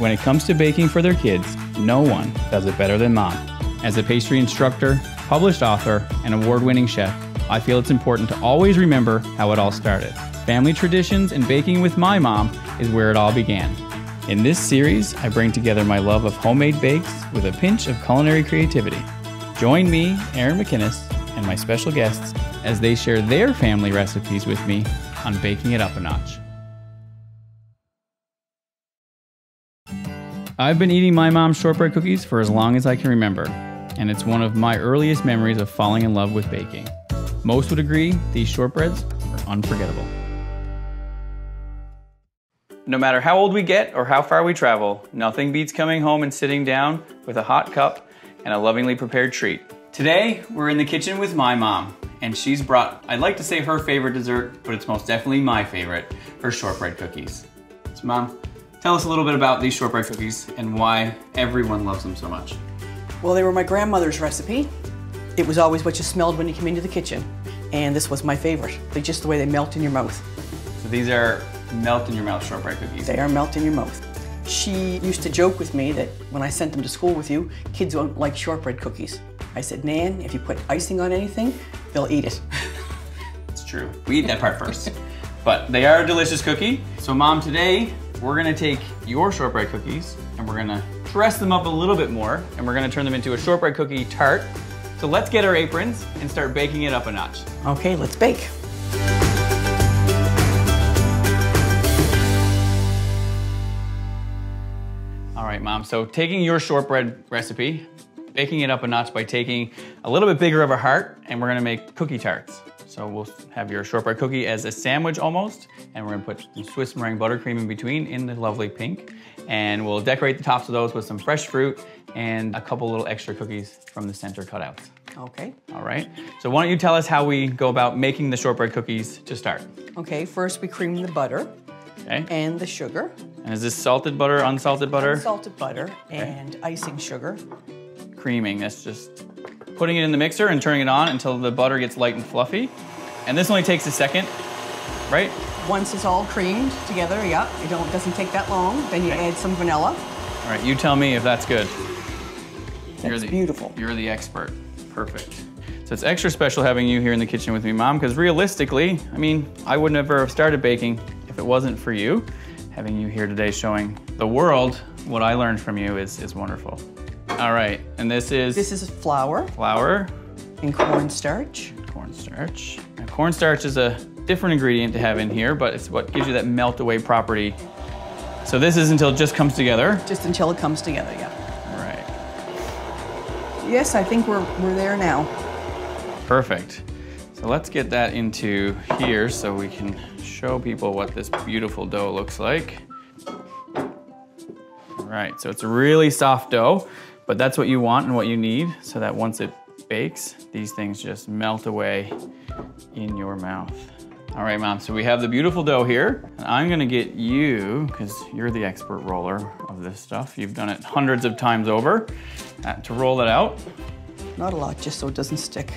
When it comes to baking for their kids, no one does it better than Mom. As a pastry instructor, published author, and award-winning chef, I feel it's important to always remember how it all started. Family traditions and baking with my mom is where it all began. In this series, I bring together my love of homemade bakes with a pinch of culinary creativity. Join me, Aaron McInnes, and my special guests as they share their family recipes with me on Baking It Up a Notch. I've been eating my mom's shortbread cookies for as long as I can remember, and it's one of my earliest memories of falling in love with baking. Most would agree these shortbreads are unforgettable. No matter how old we get or how far we travel, nothing beats coming home and sitting down with a hot cup and a lovingly prepared treat. Today, we're in the kitchen with my mom, and she's brought, I'd like to say her favorite dessert, but it's most definitely my favorite, her shortbread cookies. So Mom, tell us a little bit about these shortbread cookies and why everyone loves them so much. Well, they were my grandmother's recipe. It was always what you smelled when you came into the kitchen, and this was my favorite. They're just the way they melt in your mouth. So these are melt in your mouth shortbread cookies. They are melt in your mouth. She used to joke with me that when I sent them to school with you, kids don't like shortbread cookies. I said, Nan, if you put icing on anything, they'll eat it. It's true. We eat that part first. But they are a delicious cookie. So Mom, today we're gonna take your shortbread cookies and we're gonna dress them up a little bit more and we're gonna turn them into a shortbread cookie tart. So let's get our aprons and start baking it up a notch. Okay, let's bake. All right, Mom, so taking your shortbread recipe, baking it up a notch by taking a little bit bigger of a heart, and we're gonna make cookie tarts. So we'll have your shortbread cookie as a sandwich almost, and we're gonna put some Swiss meringue buttercream in between in the lovely pink. And we'll decorate the tops of those with some fresh fruit and a couple little extra cookies from the center cutouts. Okay. All right, so why don't you tell us how we go about making the shortbread cookies to start? Okay, first we cream the butter and the sugar. And is this salted butter, unsalted butter? Unsalted butter and icing sugar. Creaming, that's just putting it in the mixer and turning it on until the butter gets light and fluffy. And this only takes a second, right? Once it's all creamed together, yeah, it doesn't take that long. Then you add some vanilla. All right, you tell me if that's good. That's beautiful. You're the expert. Perfect. So it's extra special having you here in the kitchen with me, Mom, because realistically, I mean, I would never have started baking if it wasn't for you. Having you here today showing the world what I learned from you is wonderful. All right, and this is? This is flour. Flour. And cornstarch. Cornstarch. Now, cornstarch is a different ingredient to have in here, but it's what gives you that melt away property. So this is until it just comes together? Just until it comes together, yeah. All right. Yes, I think we're there now. Perfect. So let's get that into here so we can show people what this beautiful dough looks like. All right, so it's a really soft dough, but that's what you want and what you need so that once it bakes, these things just melt away in your mouth. All right, Mom, so we have the beautiful dough here. And I'm gonna get you, because you're the expert roller of this stuff. You've done it hundreds of times over, to roll it out. Not a lot, just so it doesn't stick.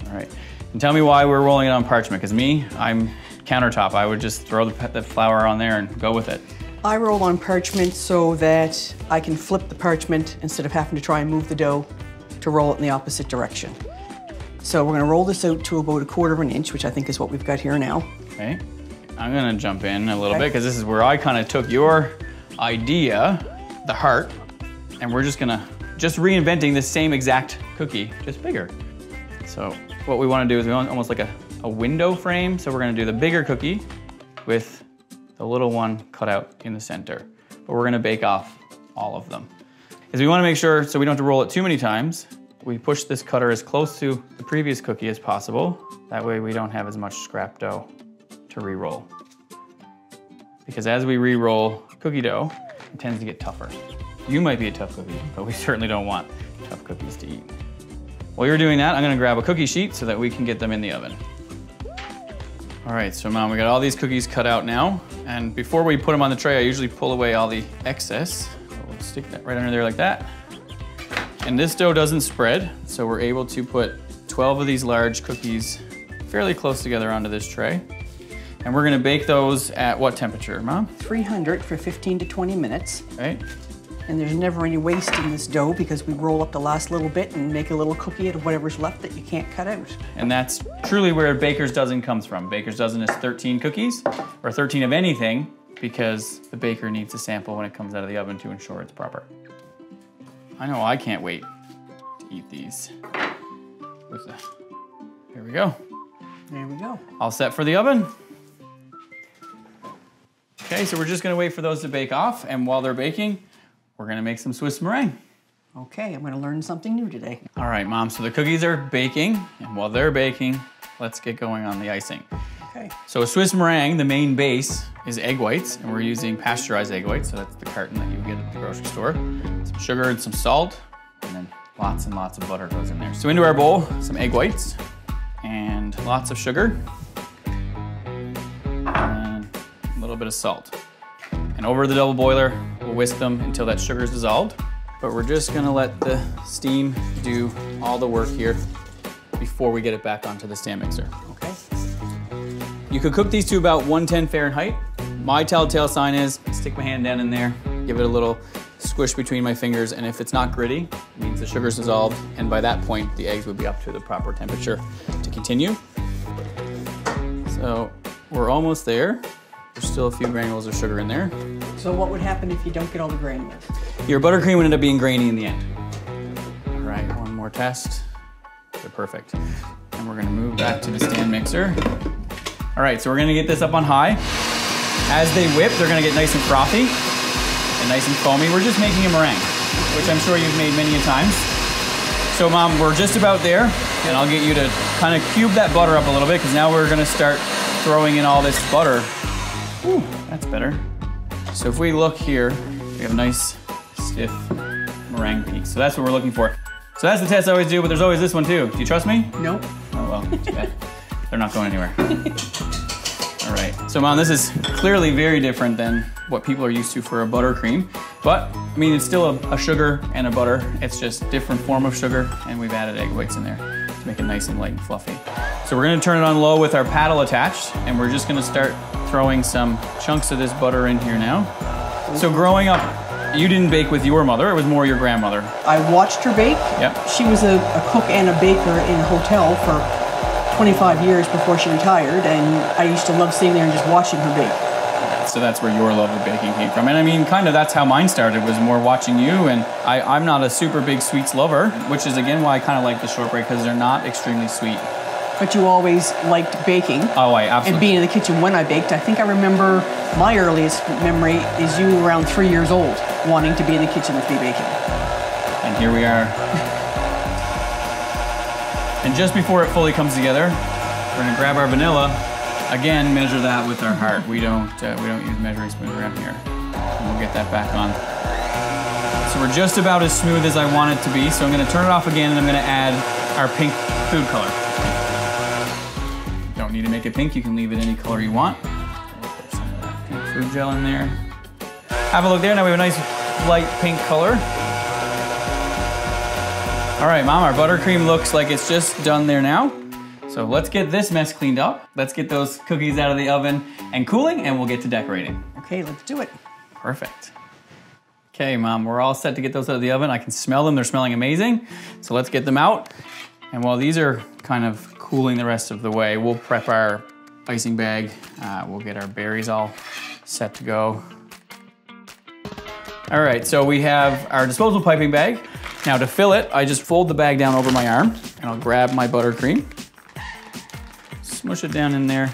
All right, and tell me why we're rolling it on parchment, because me, I'm countertop. I would just throw the flour on there and go with it. I roll on parchment so that I can flip the parchment instead of having to try and move the dough to roll it in the opposite direction. So we're gonna roll this out to about 1/4 of an inch, which I think is what we've got here now. Okay, I'm gonna jump in a little bit because this is where I kind of took your idea, the heart, and we're just reinventing this same exact cookie, just bigger. So what we wanna do is we want almost like a window frame. So we're gonna do the bigger cookie with the little one cut out in the center. But we're gonna bake off all of them. Because we wanna make sure, so we don't have to roll it too many times, we push this cutter as close to the previous cookie as possible. That way we don't have as much scrap dough to re-roll. Because as we re-roll cookie dough, it tends to get tougher. You might be a tough cookie, but we certainly don't want tough cookies to eat. While you're doing that, I'm gonna grab a cookie sheet so that we can get them in the oven. All right, so Mom, we got all these cookies cut out now. And before we put them on the tray, I usually pull away all the excess. So we'll stick that right under there like that. And this dough doesn't spread, so we're able to put 12 of these large cookies fairly close together onto this tray. And we're gonna bake those at what temperature, Mom? 300 for 15 to 20 minutes. Right. And there's never any waste in this dough because we roll up the last little bit and make a little cookie out of whatever's left that you can't cut out. And that's truly where Baker's Dozen comes from. Baker's Dozen is 13 cookies, or 13 of anything, because the baker needs a sample when it comes out of the oven to ensure it's proper. I know I can't wait to eat these. Here we go. There we go. All set for the oven. Okay, so we're just gonna wait for those to bake off, and while they're baking, we're gonna make some Swiss meringue. Okay, I'm gonna learn something new today. All right, Mom, so the cookies are baking, and while they're baking, let's get going on the icing. Okay. So a Swiss meringue, the main base is egg whites, and we're using pasteurized egg whites, so that's the carton that you get at the grocery store. Some sugar and some salt, and then lots and lots of butter goes in there. So into our bowl, some egg whites, and lots of sugar, and a little bit of salt. And over the double boiler, we'll whisk them until that sugar is dissolved. But we're just gonna let the steam do all the work here before we get it back onto the stand mixer. Okay. You could cook these to about 110 Fahrenheit. My telltale sign is stick my hand down in there, give it a little squish between my fingers, and if it's not gritty, it means the sugar's dissolved, and by that point, the eggs would be up to the proper temperature to continue. So we're almost there. There's still a few granules of sugar in there. So what would happen if you don't get all the granules? Your buttercream would end up being grainy in the end. All right, one more test. They're perfect. And we're gonna move back to the stand mixer. All right, so we're gonna get this up on high. As they whip, they're gonna get nice and frothy and nice and foamy. We're just making a meringue, which I'm sure you've made many a times. So Mom, we're just about there, and I'll get you to kind of cube that butter up a little bit, because now we're gonna start throwing in all this butter. Ooh, that's better. So if we look here, we have nice, stiff meringue peaks. So that's what we're looking for. So that's the test I always do, but there's always this one too. Do you trust me? No. Oh well, too bad. They're not going anywhere. All right, so Mom, this is clearly very different than what people are used to for a buttercream, but I mean, it's still a sugar and a butter. It's just different form of sugar, and we've added egg whites in there to make it nice and light and fluffy. So we're gonna turn it on low with our paddle attached, and we're just gonna start throwing some chunks of this butter in here now. So growing up, you didn't bake with your mother, it was more your grandmother. I watched her bake. Yep. She was a cook and a baker in a hotel for 25 years before she retired, and I used to love sitting there and just watching her bake. So that's where your love of baking came from. And I mean, kind of that's how mine started, was more watching you. And I'm not a super big sweets lover, which is again why I kind of like the shortbread, because they're not extremely sweet. But you always liked baking. Oh, I absolutely. And being in the kitchen when I baked. I think I remember my earliest memory is you around 3 years old, wanting to be in the kitchen with me baking. And here we are. And just before it fully comes together, we're gonna grab our vanilla. Again, measure that with our heart. We don't use measuring spoons around here. And we'll get that back on. So we're just about as smooth as I want it to be. So I'm gonna turn it off again, and I'm gonna add our pink food color. Don't need to make it pink. You can leave it any color you want. We'll put some of that pink food gel in there. Have a look there. Now we have a nice light pink color. All right, Mom, our buttercream looks like it's just done there now. So let's get this mess cleaned up. Let's get those cookies out of the oven and cooling, and we'll get to decorating. Okay, let's do it. Perfect. Okay, Mom, we're all set to get those out of the oven. I can smell them, they're smelling amazing. So let's get them out. And while these are kind of cooling the rest of the way, we'll prep our icing bag. We'll get our berries all set to go. All right, so we have our disposable piping bag. Now to fill it, I just fold the bag down over my arm, and I'll grab my buttercream. Smush it down in there.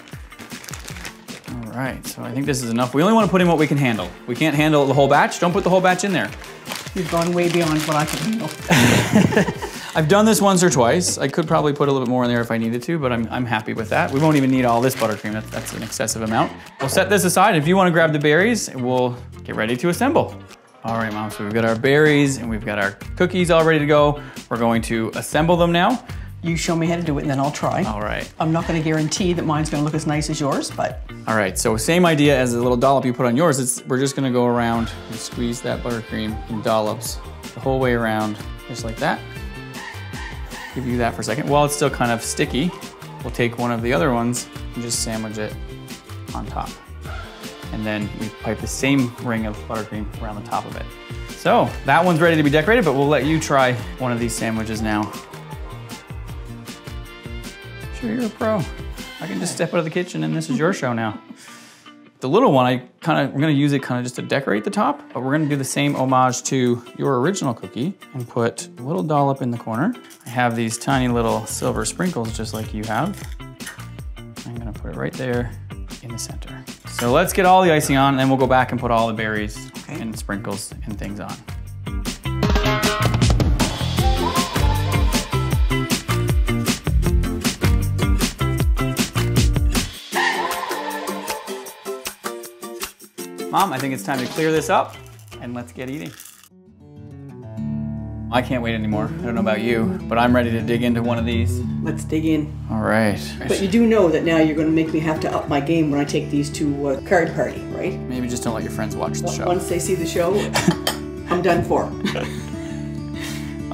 All right, so I think this is enough. We only want to put in what we can handle. We can't handle the whole batch. Don't put the whole batch in there. You've gone way beyond what I can handle. I've done this once or twice. I could probably put a little bit more in there if I needed to, but I'm happy with that. We won't even need all this buttercream. That's an excessive amount. We'll set this aside. If you want to grab the berries, we'll get ready to assemble. All right, Mom, so we've got our berries and we've got our cookies all ready to go. We're going to assemble them now. You show me how to do it and then I'll try. All right. I'm not gonna guarantee that mine's gonna look as nice as yours, but. All right, so same idea as the little dollop you put on yours. We're just gonna go around and squeeze that buttercream in dollops the whole way around, just like that. Give you that for a second. While it's still kind of sticky, we'll take one of the other ones and just sandwich it on top. And then we pipe the same ring of buttercream around the top of it. So that one's ready to be decorated, but we'll let you try one of these sandwiches now. Sure, you're a pro. I can just step out of the kitchen and this is your show now. The little one, we're gonna use it kind of just to decorate the top, but we're gonna do the same homage to your original cookie and put a little dollop in the corner. I have these tiny little silver sprinkles just like you have. I'm gonna put it right there in the center. So let's get all the icing on and then we'll go back and put all the berries and sprinkles and things on. Mom, I think it's time to clear this up and let's get eating. I can't wait anymore. I don't know about you, but I'm ready to dig into one of these. Let's dig in. All right. But you do know that now you're going to make me have to up my game when I take these to a card party, right? Maybe just don't let your friends watch the show. Once they see the show, I'm done for.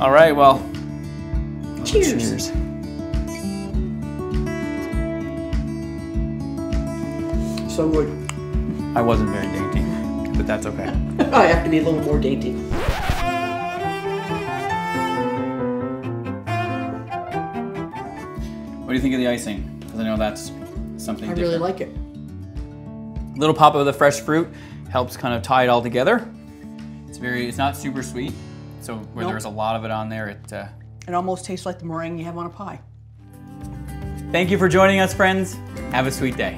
All right, well. Cheers. So good. I wasn't very dainty, but that's okay. I have to be a little more dainty. What do you think of the icing? Because I know that's something different. I really like it. A little pop of the fresh fruit helps kind of tie it all together. It's not super sweet, so where there's a lot of it on there, it almost tastes like the meringue you have on a pie. Thank you for joining us, friends. Have a sweet day.